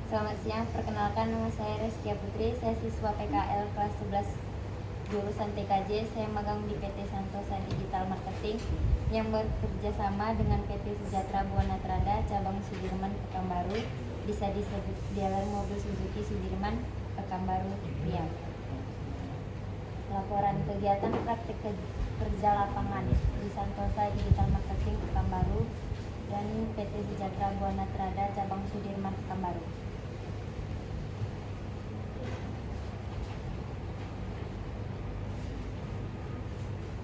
Selamat siang, perkenalkan nama saya Rizkia Putri, saya siswa PKL kelas 11 jurusan TKJ. Saya magang di PT Santosa Digital Marketing yang bekerja sama dengan PT Sejahtera Buana Trada cabang Sudirman Pekanbaru, bisa disebut dealer mobil Suzuki Sudirman Pekanbaru Riau. Laporan kegiatan praktik kerja lapangan di Santosa Digital Marketing Pekanbaru dan PT Sejahtera Buana Trada cabang Sudirman Pekanbaru.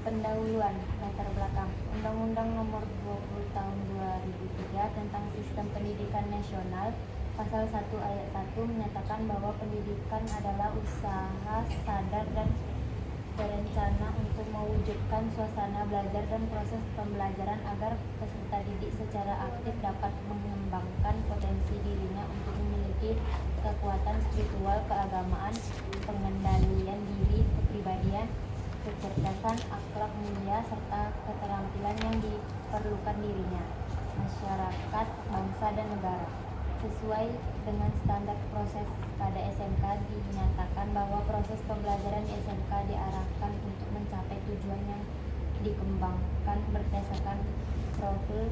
Pendahuluan latar belakang Undang-Undang Nomor 20 Tahun 2003 tentang Sistem Pendidikan Nasional Pasal 1 Ayat 1 menyatakan bahwa pendidikan adalah usaha sadar dan berencana untuk mewujudkan suasana belajar dan proses pembelajaran agar peserta didik secara aktif dapat mengembangkan potensi dirinya untuk memiliki kekuatan spiritual, keagamaan, pengendalian diri, kepribadian, kecerdasan, akhlak mulia, serta keterampilan yang diperlukan dirinya, masyarakat, bangsa, dan negara. Sesuai dengan standar proses pada SMK, dinyatakan bahwa proses pembelajaran di SMK diarahkan untuk mencapai tujuan yang dikembangkan berdasarkan profil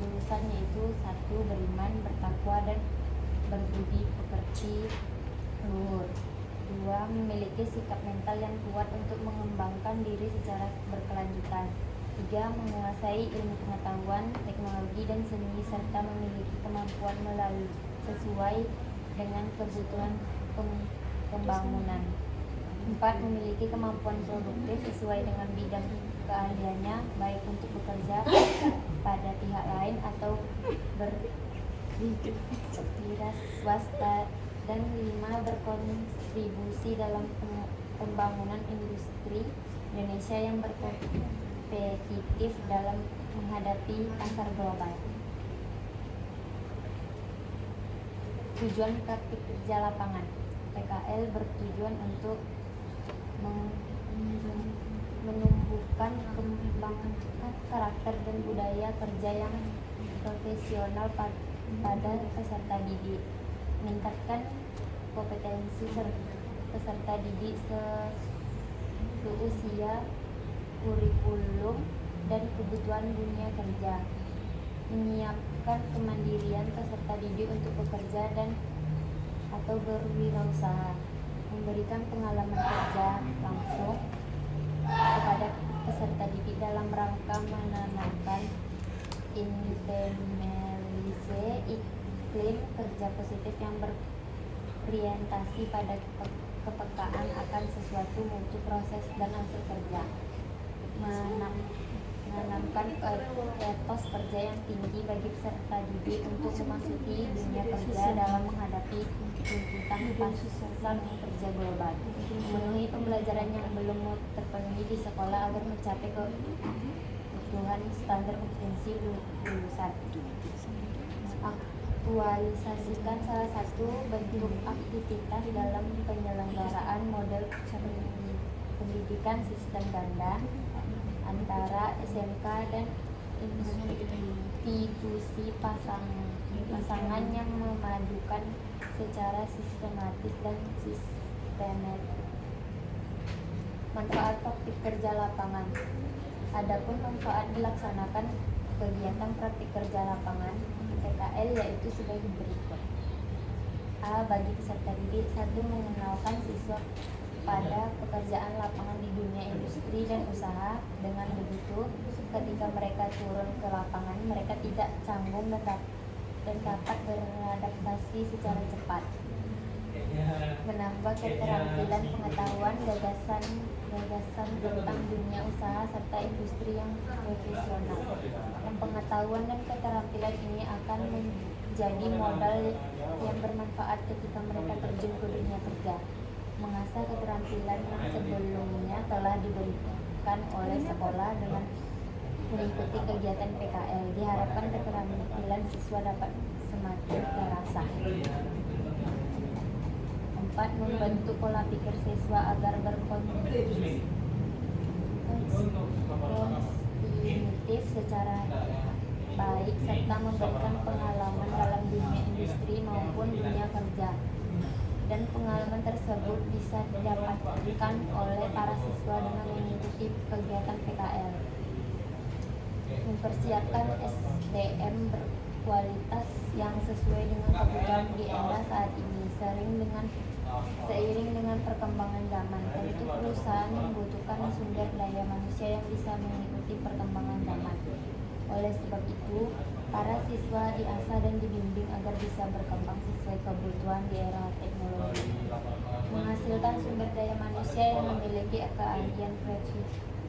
lulusan, yaitu 1. Beriman, bertakwa, dan berbudi pekerti luhur. 2. Memiliki sikap mental yang kuat untuk mengembangkan diri secara berkelanjutan. 3. Menguasai ilmu pengetahuan, teknologi, dan seni serta memiliki kemampuan melalui sesuai dengan kebutuhan pembangunan. 4. Memiliki kemampuan produktif sesuai dengan bidang keahliannya, baik untuk bekerja pada pihak lain atau berwira swasta. Dan 5. Berkontribusi dalam pembangunan industri Indonesia yang berkompetitif dalam menghadapi pasar global. Tujuan praktik kerja lapangan PKL bertujuan untuk menumbuhkan kembangkan karakter dan budaya kerja yang profesional pada peserta didik, meningkatkan kompetensi peserta didik seusia, kurikulum, dan kebutuhan dunia kerja, menyiapkan kemandirian peserta didik untuk bekerja dan atau berwirausaha, memberikan pengalaman kerja langsung kepada peserta didik dalam rangka menanamkan integrasi iklim kerja positif yang berorientasi pada kepekaan akan sesuatu mutu proses dan hasil kerja, menanamkan etos kerja yang tinggi bagi peserta didik untuk memasuki dunia kerja dalam menghadapi tuntutan pasar kerja global, memenuhi pembelajaran yang belum terpenuhi di sekolah agar mencapai kebutuhan standar kompetensi lulusan. Aktualisasikan salah satu bentuk aktivitas dalam penyelenggaraan model pendidikan sistem ganda antara SMK dan institusi pasangan yang memadukan secara sistematis dan sistemet. Manfaat praktik kerja lapangan. Adapun manfaat dilaksanakan kegiatan praktik kerja lapangan PKL yaitu sebagai berikut. A. Bagi peserta didik. 1. Mengenalkan siswa pada pekerjaan lapangan di dunia industri dan usaha. Dengan begitu, ketika mereka turun ke lapangan, mereka tidak canggung dan dapat beradaptasi secara cepat. Menambah keterampilan pengetahuan, gagasan tentang dunia usaha serta industri yang profesional. Pengetahuan dan keterampilan ini akan menjadi modal yang bermanfaat ketika mereka terjun ke dunia kerja. Mengasah keterampilan yang sebelumnya telah diberikan oleh sekolah dengan mengikuti kegiatan PKL. Diharapkan keterampilan siswa dapat semakin terasah. 4. Membentuk pola pikir siswa agar berkontribusi secara baik serta memberikan pengalaman dalam dunia industri maupun dunia kerja, dan pengalaman tersebut bisa didapatkan oleh para siswa dengan mengikuti kegiatan PKL. Mempersiapkan SDM berkualitas yang sesuai dengan kebutuhan di era saat ini. Seiring dengan perkembangan zaman, tentu perusahaan membutuhkan sumber daya manusia yang bisa mengikuti perkembangan zaman. Oleh sebab itu, para siswa diasah dan dibimbing agar bisa berkembang sesuai kebutuhan di era teknologi. Menghasilkan sumber daya manusia yang memiliki keahlian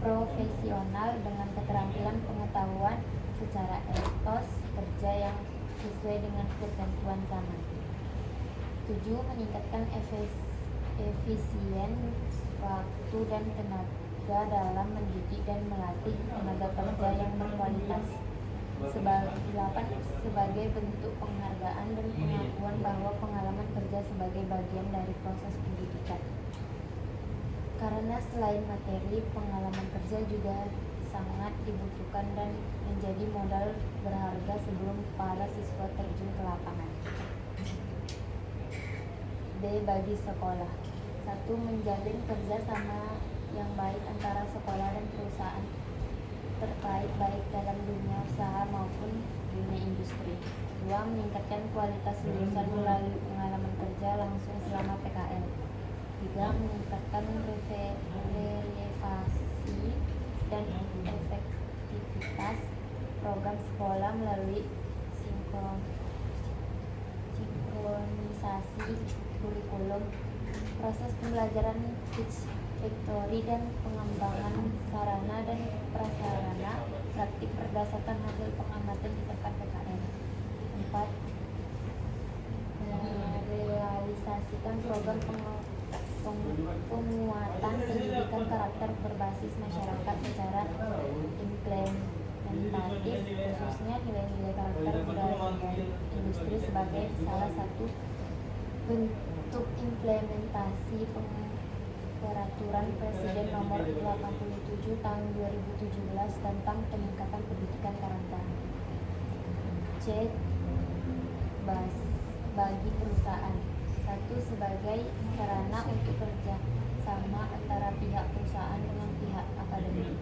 profesional dengan keterampilan pengetahuan secara etos kerja yang sesuai dengan ketentuan zaman. 7. Meningkatkan efisien waktu dan tenaga dalam mendidik dan melatih tenaga kerja yang berkualitas. 8. Sebagai bentuk penghargaan dan pengakuan bahwa pengalaman kerja sebagai bagian dari proses pendidikan. Karena selain materi, pengalaman kerja juga sangat dibutuhkan dan menjadi modal berharga sebelum para siswa terjun ke lapangan. B. Bagi sekolah. 1. Menjalin kerjasama yang baik antara sekolah dan perusahaan terkait baik dalam dunia usaha maupun dunia industri. 2. Meningkatkan kualitas lulusan melalui pengalaman kerja langsung selama PKL. 3. Meningkatkan relevasi dan efektivitas program sekolah melalui sinkronisasi kurikulum, proses pembelajaran teach factory dan pengembangan sarana dan prasarana praktik berdasarkan hasil pengamatan di tempat PKL. 4. Merealisasikan program penguatan pendidikan karakter berbasis masyarakat secara implementatif, khususnya nilai-nilai karakter budaya dan industri sebagai salah satu bentuk implementasi Peraturan Presiden Nomor 87 Tahun 2017 tentang peningkatan pendidikan karakter. C. Bagi perusahaan. 1. Sebagai sarana untuk kerja sama antara pihak perusahaan dengan pihak akademik.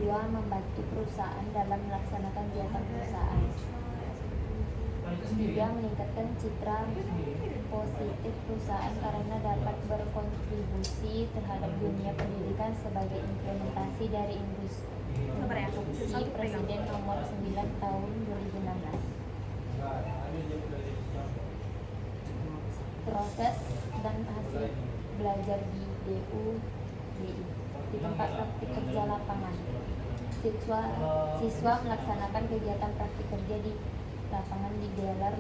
2. Membantu perusahaan dalam melaksanakan kegiatan perusahaan. 3. Meningkatkan citra positif perusahaan karena dapat berkontribusi terhadap dunia pendidikan sebagai implementasi dari instruksi Presiden Nomor 9 Tahun 2016. Proses dan hasil belajar di DUDI di tempat praktik kerja lapangan. Siswa melaksanakan kegiatan praktik kerja di lapangan di dealer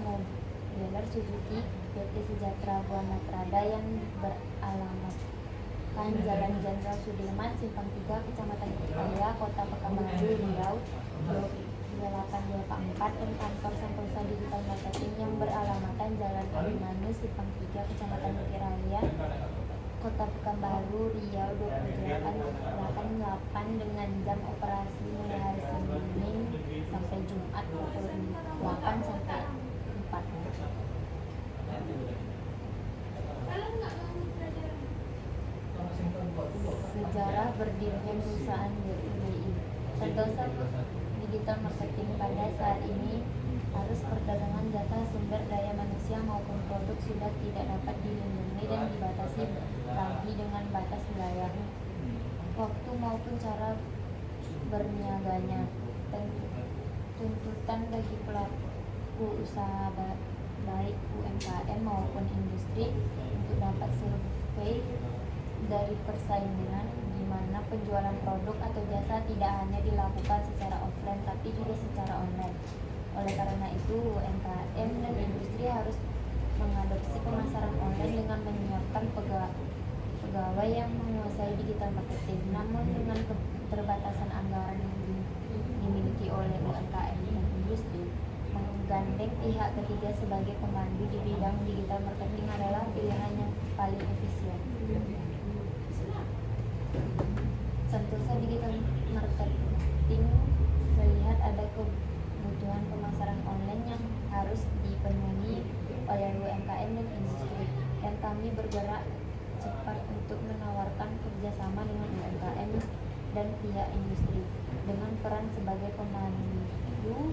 Suzuki PT Sejahtera Buana Prada yang beralamatkan Jalan Jenderal Sudirman, Simpang 3, Kecamatan Raya, Kota Pekanbaru, Riau 28284, dan kantor Sentosa Digital Marketing yang beralamatkan Jalan Abimanyu, Simpang 3, Kecamatan Bukit Raya, Kota Pekanbaru, Riau 28888 dengan jam operasi mulai hari Senin sampai Jumat pukul 8 sampai 4. Sejarah berdirinya perusahaan DUDI. Sentosa Digital Marketing pada saat ini harus perdagangan jasa sumber daya manusia maupun produk sudah tidak dapat dilindungi dan dibatasi lagi dengan batas wilayah, waktu maupun cara berniaganya. Tuntutan bagi pelaku usaha baik UMKM maupun industri untuk dapat survei dari persaingan di mana penjualan produk atau jasa tidak hanya dilakukan secara offline tapi juga secara online. Oleh karena itu, UMKM dan industri harus mengadopsi pemasaran online dengan menyiapkan pegawai yang menguasai digital marketing. Namun dengan keterbatasan anggaran yang dimiliki oleh UMKM dan industri, menggandeng pihak ketiga sebagai pemandu di bidang digital marketing adalah pilihan yang paling efisien. Sentosa Digital Marketing melihat ada kebutuhan pemasaran online yang harus dipenuhi oleh UMKM dan industri, dan kami bergerak cepat untuk menawarkan kerjasama dengan UMKM dan pihak industri dengan peran sebagai pemandu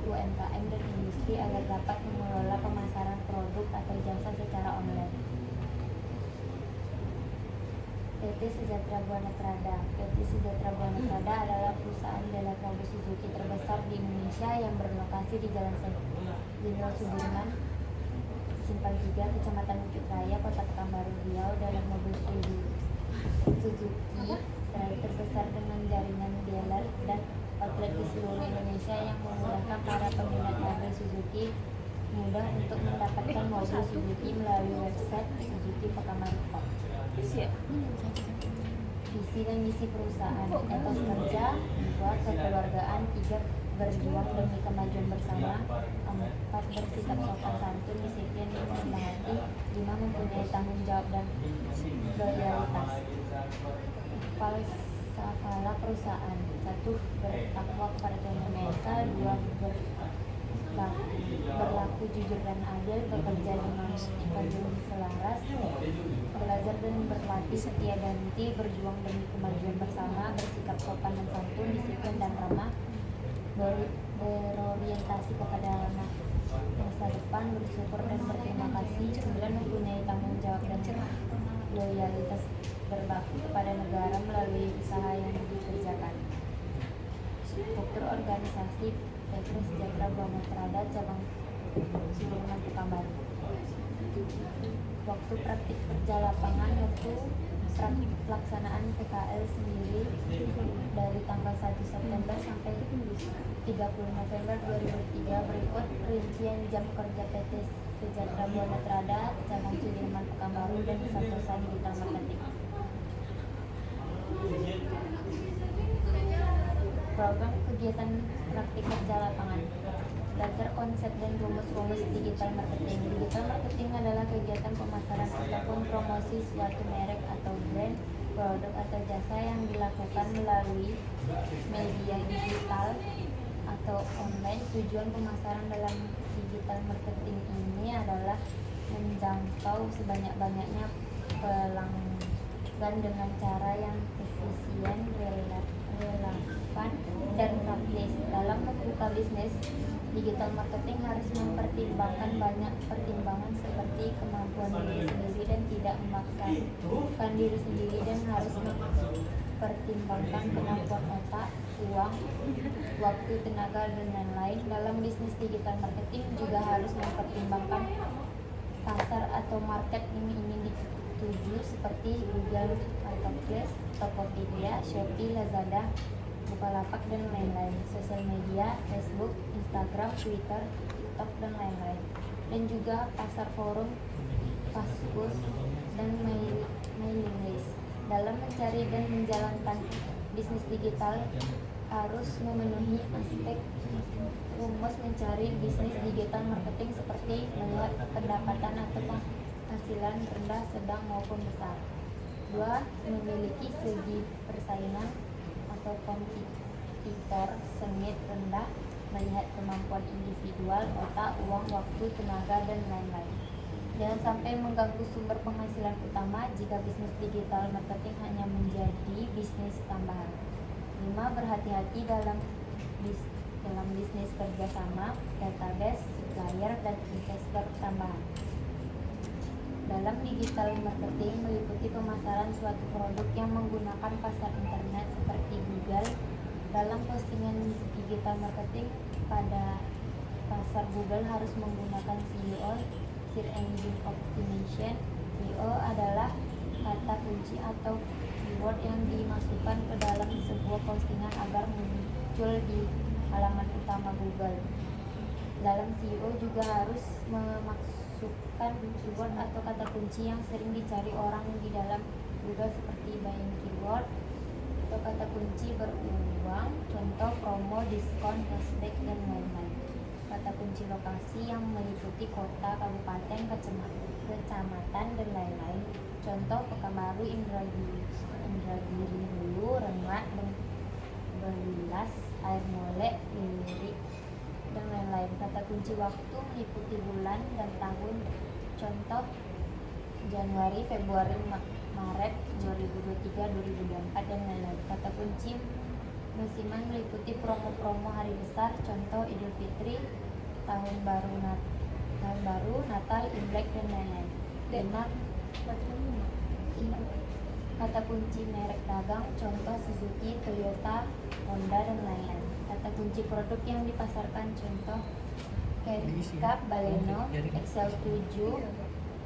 UMKM dan industri agar dapat mengelola pemasaran produk atau jasa secara online. PT Sejahtera Buana Prada. PT Sejahtera Buana Prada adalah perusahaan Delaprabu Suzuki terbesar di Indonesia yang berlokasi di Jalan Jenderal Sudirman, Simpang 3, Kecamatan Bukit Raya, Kota Pekanbaru, Riau. Dalam mobil Suzuki terbesar dengan jaringan dealer dan outlet di seluruh Indonesia yang memudahkan para peminat mobil Suzuki mudah untuk mendapatkan mobil Suzuki melalui website Suzuki Pekanbaru. Visi dan misi perusahaan: etos kerja, 2, kekeluargaan, 3, berjuang demi kemajuan bersama, 4, bersikap sopan santun, disiplin, rendah hati, 5, mempunyai tanggung jawab dan loyalitas. Falsafah perusahaan: 1, bertakwa kepada Tuhan Yang Maha Esa, 2, berlaku jujur dan adil, bekerja dengan iklim selaras, belajar dan berlatih setia dan hati, berjuang demi kemajuan bersama, bersikap sopan dan santun, disiplin dan ramah, berorientasi kepada masa depan, bersyukur dan berterima kasih, 9, mempunyai tanggung jawab dan loyalitas, berbakti kepada negara melalui usaha yang dikerjakan. Struktur organisasi PT Sejahtera Buana Prada cabang Sudirman Pekanbaru. Waktu praktik kerja lapangan: waktu pelaksanaan PKL sendiri dari tanggal 1 September sampai 30 November 2003. Berikut rincian jam kerja PT Sejahtera Buana Prada cabang Sudirman Pekanbaru dan Sentosa Digital Marketing. Program kegiatan praktik kerja lapangan: belajar konsep dan rumus-rumus digital marketing. Digital marketing adalah kegiatan pemasaran ataupun promosi suatu merek atau brand, produk atau jasa yang dilakukan melalui media digital atau online. Tujuan pemasaran dalam digital marketing ini adalah menjangkau sebanyak-banyaknya pelanggan dengan cara yang efisien, relevan, dan praktis. Dalam membuka bisnis, digital marketing harus mempertimbangkan banyak pertimbangan seperti kemampuan diri sendiri dan tidak memaksakan diri sendiri, dan harus mempertimbangkan kemampuan otak, uang, waktu, tenaga, dan lain-lain. Dalam bisnis digital marketing juga harus mempertimbangkan pasar atau market yang ingin dituju seperti Google Marketplace, Tokopedia, Shopee, Lazada, Bukalapak, dan lain-lain. Sosial media, Facebook, Instagram, Twitter, TikTok, dan lain-lain. Dan juga pasar forum, Kaskus, dan mailing list. Dalam mencari dan menjalankan bisnis digital harus memenuhi aspek rumus mencari bisnis digital marketing seperti melihat pendapatan atau penghasilan rendah, sedang maupun besar. 2, memiliki segi persaingan atau kompetitor sengit, rendah, melihat kemampuan individual, otak, uang, waktu, tenaga, dan lain-lain. Jangan sampai mengganggu sumber penghasilan utama jika bisnis digital marketing hanya menjadi bisnis tambahan. 5, berhati-hati dalam bisnis kerjasama, database, supplier, dan investor tambahan. Dalam digital marketing meliputi pemasaran suatu produk yang menggunakan pasar internet seperti Google. Dalam postingan digital marketing pada pasar Google harus menggunakan SEO, Search Engine Optimization. SEO adalah kata kunci atau keyword yang dimasukkan ke dalam sebuah postingan agar muncul di halaman utama Google. Dalam SEO juga harus memasukkan keyword atau kata kunci yang sering dicari orang di dalam Google seperti buying keyword atau kata kunci beruang, contoh promo, diskon, cashback, dan lain-lain. Kata kunci lokasi yang meliputi kota, kabupaten, kecamatan, dan lain-lain. Contoh Pekanbaru, Indragiri, Hulu, Rengat, Belilas, Air Molek, Lirik, dan lain-lain. Kata kunci waktu meliputi bulan dan tahun, Contoh Januari, Februari, Maret 2023-2024 dan lain-lain. Kata kunci musiman meliputi promo-promo hari besar, contoh Idul Fitri, tahun baru, Natal, Imlek dan lain-lain. 5. Kata kunci merek dagang, contoh Suzuki, Toyota, Honda dan lain-lain. Kata kunci produk yang dipasarkan, contoh Pickup, Baleno, XL7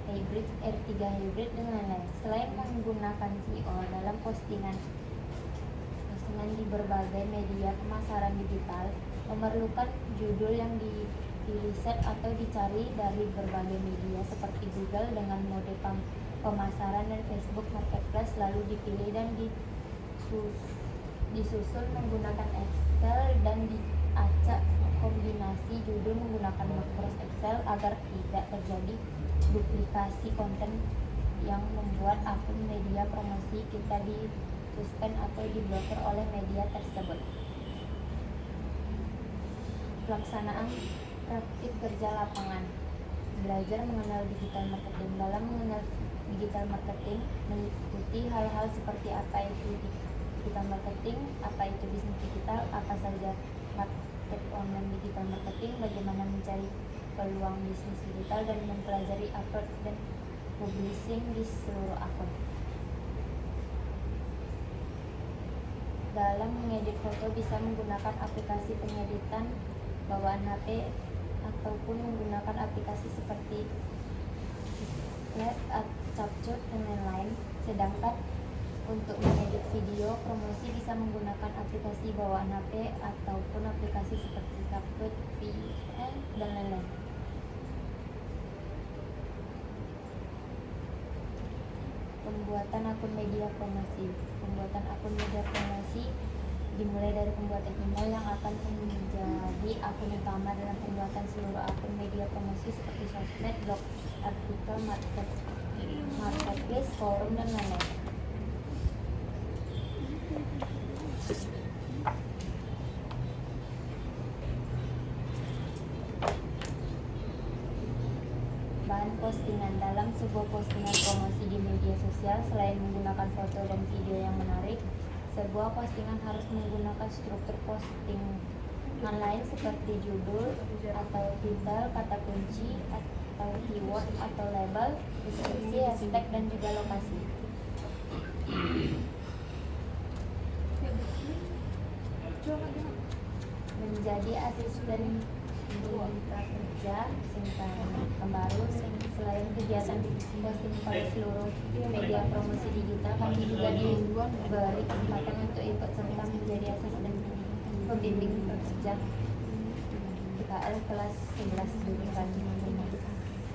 Hybrid, R3 Hybrid dan lain-lain. Selain menggunakan SEO dalam postingan di berbagai media pemasaran digital, memerlukan judul yang diriset atau dicari dari berbagai media seperti Google dengan mode pemasaran dan Facebook Marketplace, lalu dipilih dan disusun menggunakan Excel dan diacak kombinasi judul menggunakan macros Excel agar tidak terjadi duplikasi konten yang membuat akun media promosi kita disuspend atau diblokir oleh media tersebut. Pelaksanaan praktik kerja lapangan. Belajar mengenal digital marketing. Dalam mengenal digital marketing meliputi hal-hal seperti apa itu digital marketing, apa itu bisnis digital, apa saja market online digital marketing, bagaimana mencari peluang bisnis digital, dan mempelajari upload dan publishing di seluruh akun. Dalam mengedit foto bisa menggunakan aplikasi pengeditan bawaan HP ataupun menggunakan aplikasi seperti Snapchat, Capcut dan lain-lain. Sedangkan untuk mengedit video promosi bisa menggunakan aplikasi bawaan HP ataupun aplikasi seperti Capcut, VN dan lain-lain. Pembuatan akun media promosi. Pembuatan akun media promosi dimulai dari pembuatan email yang akan menjadi akun utama dalam pembuatan seluruh akun media promosi seperti sosmed, blog, artikel, marketplace, forum dan lain-lain. Bahan postingan. Dalam sebuah postingan promosi di media sosial, selain menggunakan foto dan video yang menarik, sebuah postingan harus menggunakan struktur postingan lain seperti judul atau titel, kata kunci atau keyword atau label, deskripsi, hashtag dan juga lokasi. Menjadi asisten mitra kerja Sintan Pembaru. Selain kegiatan posting pada seluruh media promosi digital, kami juga diberi kesempatan untuk ikut serta menjadi asisten pembimbing kerja PKL kelas 11 jurusan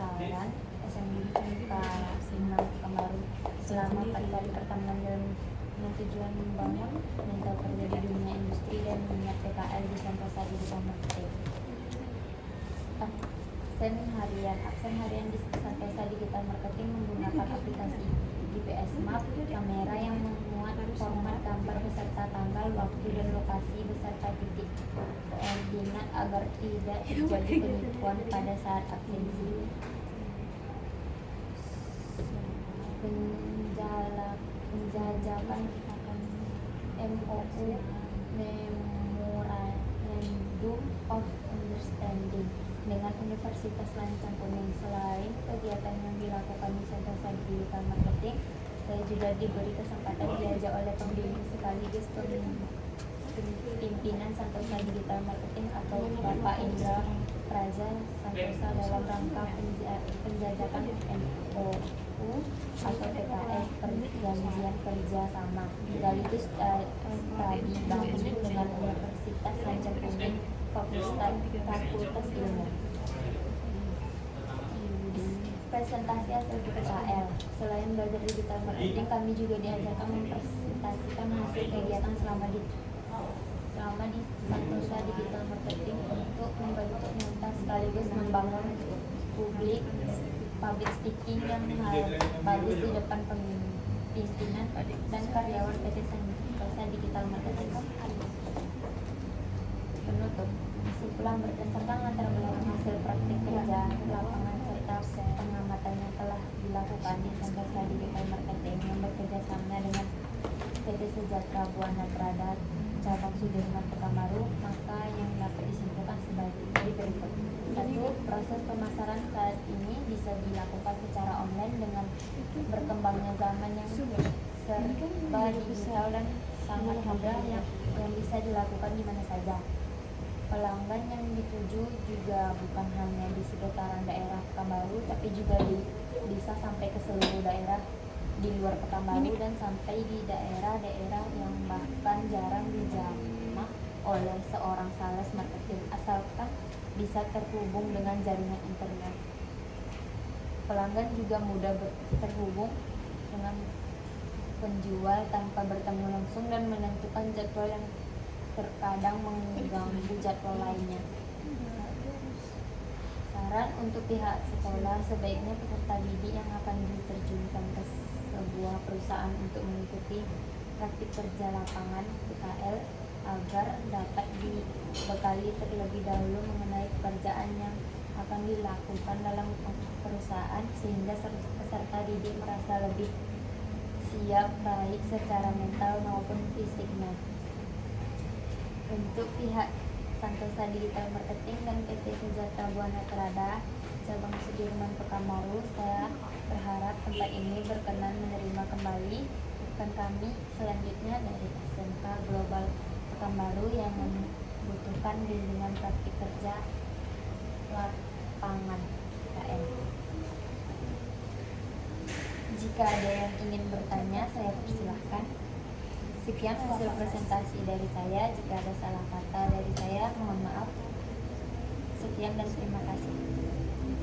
Pemasaran SMK 6 Pembaru selama 4 kali pertemuan dengan tujuan membangun mental kerja di dunia industri dan minat PKL di Sentosa Digital Marketing. Absen harian di Sentosa Digital Marketing menggunakan aplikasi GPS Map, kamera yang memuat format gambar beserta tanggal, waktu dan lokasi beserta titik koordinat agar tidak terjadi penipuan pada saat absensi. Penjajakan MOU Memorandum of Understanding dengan Universitas Lancang Kuning. Selain kegiatan yang dilakukan di Sentosa Digital Marketing, saya juga diberi kesempatan diajak oleh pembimbing sekaligus pimpinan Sentosa Digital Marketing atau Bapak Indra Praja Santosa dalam rangka penjajakan MOU atau PKS perjanjian kerja sama sekaligus studi banding dengan Universitas Lancang Kuning Fakultas Ilmu. Presentasi hasil PKL. Selain belajar digital marketing, kami juga diajarkan mempresentasikan hasil kegiatan selama di Sentosa Digital Marketing untuk membentuk mental sekaligus membangun public speaking yang bagus di depan pimpinan dan karyawan PT Sentosa Digital Marketing. Penutup. Kesimpulan berdasarkan latar belakang hasil praktik kerja lapangan serta pengamatan yang telah dilakukan di Center Study Retail Marketing yang bekerja sama dengan PT Sejahtera Buana Prada Cabang Sudirman Pekanbaru, maka yang dapat disimpulkan sebagai berikut. 1. Proses pemasaran saat ini bisa dilakukan secara online dengan berkembangnya zaman yang serba digital dan sangat mudah yang bisa dilakukan di mana saja. Pelanggan yang dituju juga bukan hanya di sekitaran daerah Pekanbaru, tapi juga bisa sampai ke seluruh daerah di luar Pekanbaru dan sampai di daerah-daerah yang bahkan jarang dijamah oleh seorang sales marketing, asalkan bisa terhubung dengan jaringan internet. Pelanggan juga mudah terhubung dengan penjual tanpa bertemu langsung dan menentukan jadwal yang terkadang mengganggu jadwal lainnya. Saran untuk pihak sekolah, sebaiknya peserta didik yang akan diterjunkan ke sebuah perusahaan untuk mengikuti praktik kerja lapangan PKL agar dapat dibekali terlebih dahulu mengenai pekerjaan yang akan dilakukan dalam perusahaan, sehingga peserta didik merasa lebih siap baik secara mental maupun fisiknya. Untuk pihak Center Study Retail Marketing dan PT Sejahtera Buana Prada Cabang Sudirman Pekanbaru, saya berharap tempat ini berkenan menerima kembali rekan kami selanjutnya dari SMK Global Pekanbaru yang membutuhkan bimbingan praktik kerja lapangan KM. Jika ada yang ingin bertanya, saya persilahkan. Sekian hasil presentasi dari saya. Jika ada salah kata dari saya, mohon maaf. Sekian dan terima kasih.